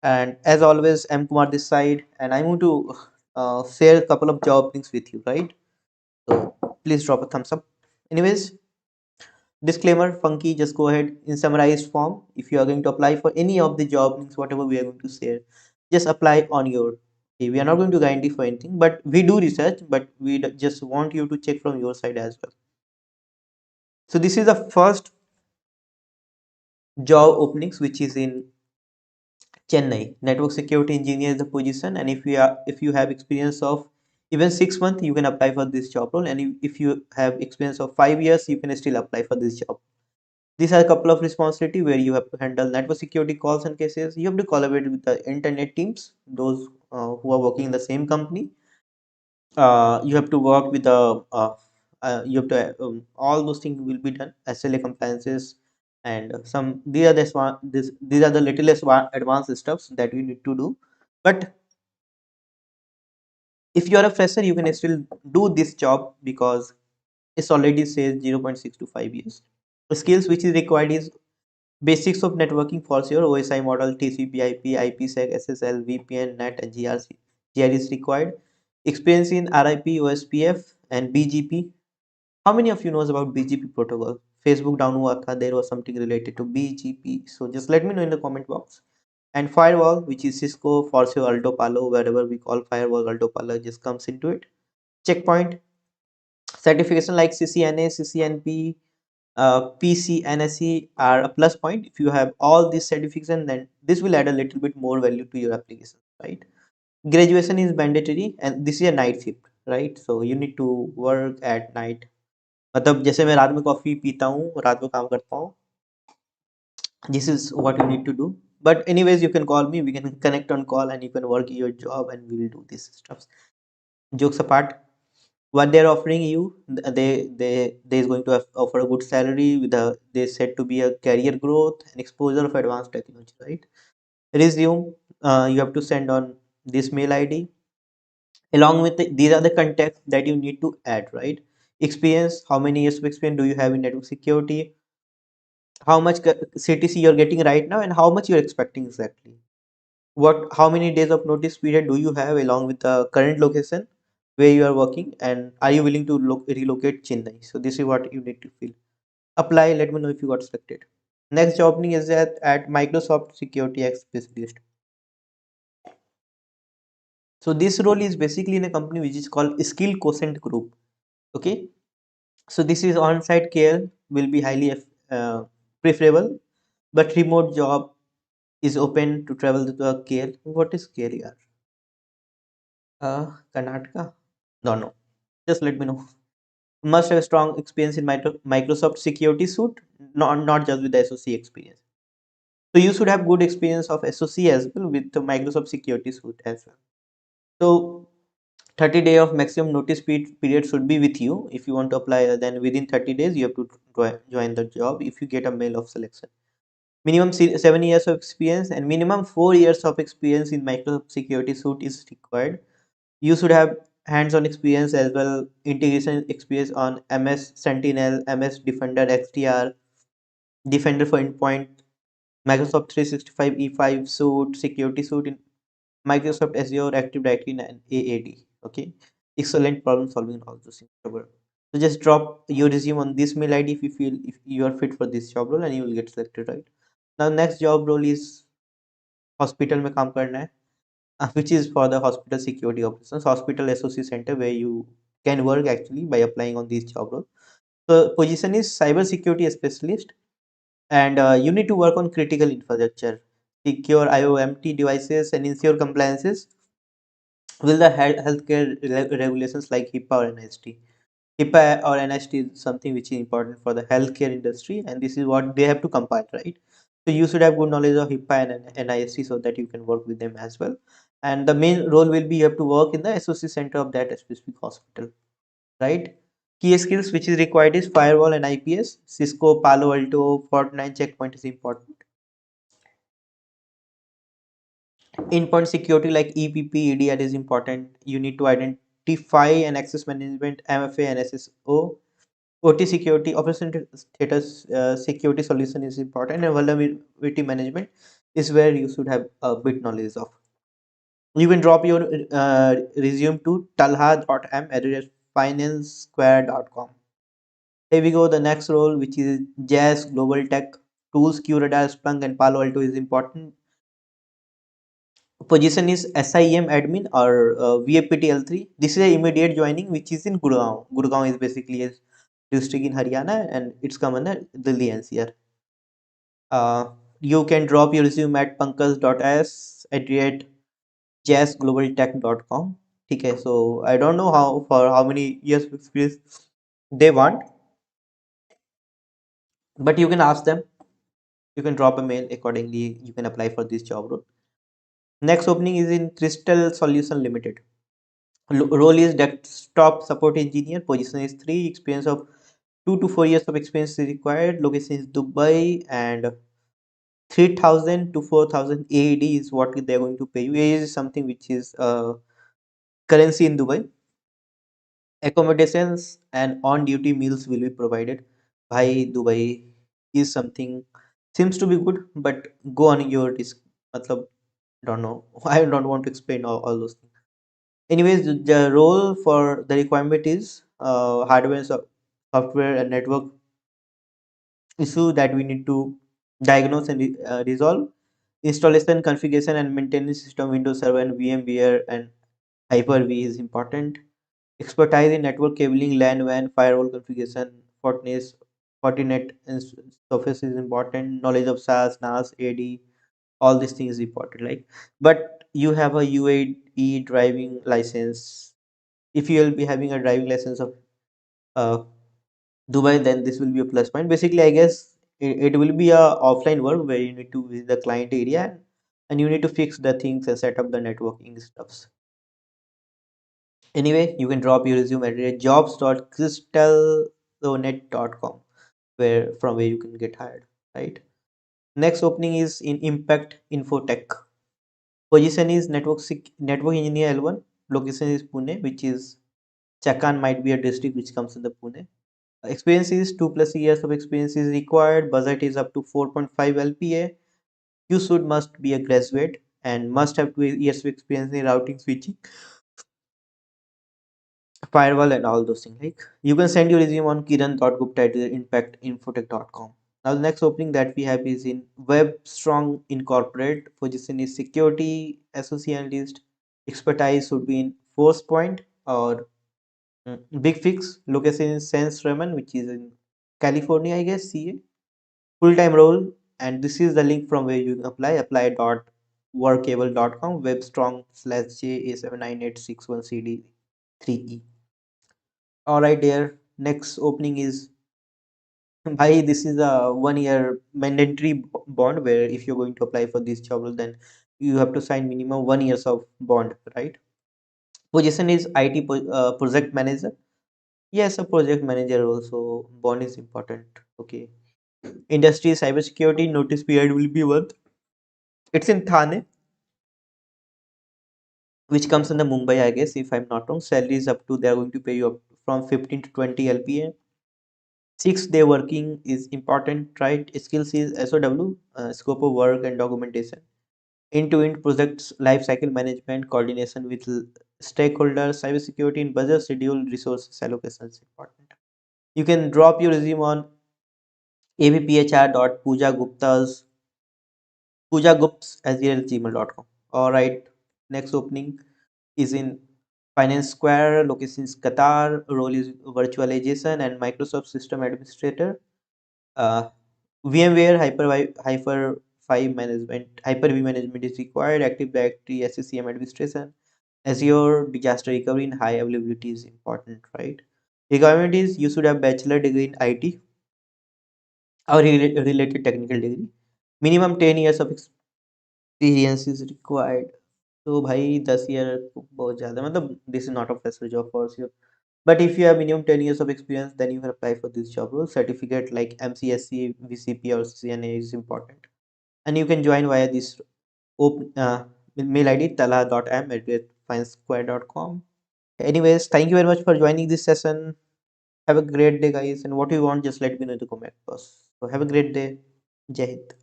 And as always, I'm Kumar this side, and I'm going to share a couple of job links with you, right? So please drop a thumbs up. Anyways, disclaimer, funky, just go ahead in summarized form. If you are going to apply for any of the job links, whatever we are going to share, just apply on your. Okay, we are not going to guarantee for anything, but we do research, but just want you to check from your side as well. So this is the first job openings, which is in Chennai. Network security engineer is the position, and if you have experience of even 6 months, you can apply for this job role. And if you have experience of 5 years, you can still apply for this job. These are a couple of responsibility where you have to handle network security calls and cases. You have to collaborate with the internet teams, those who are working in the same company. You have to work with the you have to all those things will be done. SLA compliances and some these are these are the littlest advanced stuffs that you need to do. But if you are a fresher, you can still do this job because it's already says 0.6 to 5 years. The skills which is required is basics of networking for sure, OSI model, TCP/IP, IPsec, SSL, VPN, NAT, and GRC. GR is required. Experience in RIP, OSPF, and BGP. How many of you knows about BGP protocol? Facebook down हुआ था, there was something related to BGP. So just let me know in the comment box. And firewall, which is Cisco, for sure, Alto Palo, wherever we call firewall, Alto Palo just comes into it. Checkpoint certification like CCNA, CCNP, PCNSE are a plus point. If you have all these certifications, then this will add a little bit more value to your application, right? Graduation is mandatory, and this is a night shift, right? So you need to work at night. मतलब जैसे मैं रात में coffee पीता हूँ, रात में काम करता हूँ. This is what you need to do. But anyways, you can call me. We can connect on call, and you can work your job, and we will do this stuff. Jokes apart, what they're offering you, they is going to offer a good salary with a they said to be a career growth and exposure of advanced technology, right? Resume, you have to send on this mail id along with these are the contacts that you need to add, right? Experience, how many years of experience do you have in network security, how much ctc you're getting right now, and how much you're expecting exactly, what how many days of notice period do you have along with the current location where you are working, and are you willing to relocate Chennai? So this is what you need to fill. Apply, let me know if you got selected. Next job opening is at Microsoft Security X Specialist. So this role is basically in a company which is called Skill Quotient Group. Okay, so this is on-site care will be highly preferable, but remote job is open to travel to the care. What is care here? Karnataka? No, no. Just let me know. Must have strong experience in Microsoft Security Suite, not just with the SOC experience. So you should have good experience of SOC as well with the Microsoft Security Suite as well. So 30 day of maximum notice period should be with you. If you want to apply, then within 30 days you have to join the job if you get a mail of selection. Minimum 7 years of experience and minimum 4 years of experience in Microsoft Security Suite is required. You should have hands-on experience as well, integration experience on MS Sentinel, MS Defender XDR, Defender for Endpoint, Microsoft 365 E5 suite, security suite in Microsoft Azure, Active Directory, and AAD. Okay, excellent problem solving in all those things. So just drop your resume on this mail ID if you feel if you are fit for this job role, and you will get selected, right? Now next job role is hospital में काम करना है, which is for the hospital security operations, hospital SOC center where you can work actually by applying on this job role. So position is cyber security specialist, and you need to work on critical infrastructure, secure IOMT devices, and ensure compliances with the healthcare regulations like HIPAA or NIST. HIPAA or NIST is something which is important for the healthcare industry, and this is what they have to compile, right? So you should have good knowledge of HIPAA and NIST so that you can work with them as well. And the main role will be you have to work in the SOC center of that specific hospital, right? Key skills which is required is firewall and IPS, Cisco, Palo Alto, Fortinet, checkpoint is important. Endpoint security like EPP, EDR is important. You need to identify and access management, MFA and SSO. OT security, operation status security solution is important, and vulnerability management. is where you should have a bit knowledge of. You can drop your resume to talha.m@financesquare.com. Here we go. The next role, which is Jazz Global Tech Tools, QRadar, Splunk, and Palo Alto, is important. Position is SIM admin or VAPTL3. This is a immediate joining, which is in Gurgaon. Gurgaon is basically a district in Haryana, and it's come under Delhi NCR. You can drop your resume at pankaj.s at jazzglobaltech.com. Okay, so I don't know how many years of experience they want, but you can ask them. You can drop a mail accordingly. You can apply for this job role. Next opening is in Crystal Solution Limited. Role is desktop support engineer. Position is 3. Experience of 2 to 4 years of experience is required. Location is Dubai, and 3,000 to 4,000 AED is what they're going to pay you. AED is something which is currency in Dubai. Accommodations and on-duty meals will be provided. Bhai, Dubai is something seems to be good, but go on your risk. Matlab, don't know. I don't want to explain all those things. Anyways, the role for the requirement is hardware, software, and network issue that we need to diagnose and resolve. Installation, configuration, and maintenance system, Windows Server, and VMware, and Hyper-V is important. Expertise in network cabling, LAN, WAN, firewall configuration, Fortinet, and Surface is important. Knowledge of SAS, NAS, AD, all these things is important. Like, but you have a UAE driving license. If you will be having a driving license of uh, Dubai, then this will be a plus point. Basically, I guess it will be a offline work where you need to visit the client area, and you need to fix the things and set up the networking stuffs. Anyway, you can drop your resume at jobs.crystallonet.com, where you can get hired, right? Next opening is in Impact Infotech. Position is network engineer L1. Location is Pune, which is Chakan might be a district which comes in the Pune. Experience is 2 plus years of experience is required. Budget is up to 4.5 LPA. You should must be a graduate and must have 2 years of experience in routing, switching, firewall, and all those things. Like, you can send your resume on kiran.gupta at impactinfotech.com. Now the next opening that we have is in Web Strong Incorporate. Position is security associate analyst. Expertise should be in Force Point or Big Fix. Location is Sense Raman, which is in California, I guess, CA. Full-time role, and this is the link from where you can apply.workable.com, webstrong/JA798661CD3E. All right, there. Next opening is Bhai, this is a 1 year mandatory bond where if you're going to apply for this job role, then you have to sign minimum 1 years of bond, right? Position is IT project manager. Yes, a project manager also. Bond is important. Okay. Industry cybersecurity notice period will be 1. It's in Thane, which comes in the Mumbai, I guess, if I'm not wrong. Salary is up to they're going to pay you up from 15 to 20 LPA. 6 day working is important, right? Skills is SOW, scope of work and documentation. End-to-end projects lifecycle management, coordination with stakeholders, cybersecurity in budget, schedule, resources allocation is important. You can drop your resume on avphr.poojaguptas poojagupts@gmail.com. All right. Next opening is in Finance Square, location is Qatar, role is virtualization and Microsoft System Administrator. Uh, VMware Hyper-V management is required. Active Directory SCCM administration. Azure disaster recovery in high availability is important, right? Requirement is you should have bachelor degree in IT or related technical degree. Minimum 10 years of experience is required. तो भाई 10 year बहुत ज़्यादा मतलब this is not a fresher job for you. But if you have minimum 10 years of experience, then you can apply for this job role. Certificate like MCSC, VCP, or CNA is important. And you can join via this mail ID tala.m@finesquare.com. Anyways, thank you very much for joining this session. Have a great day, guys. And what you want, just let me know in the comment box. So have a great day. Jai Hind.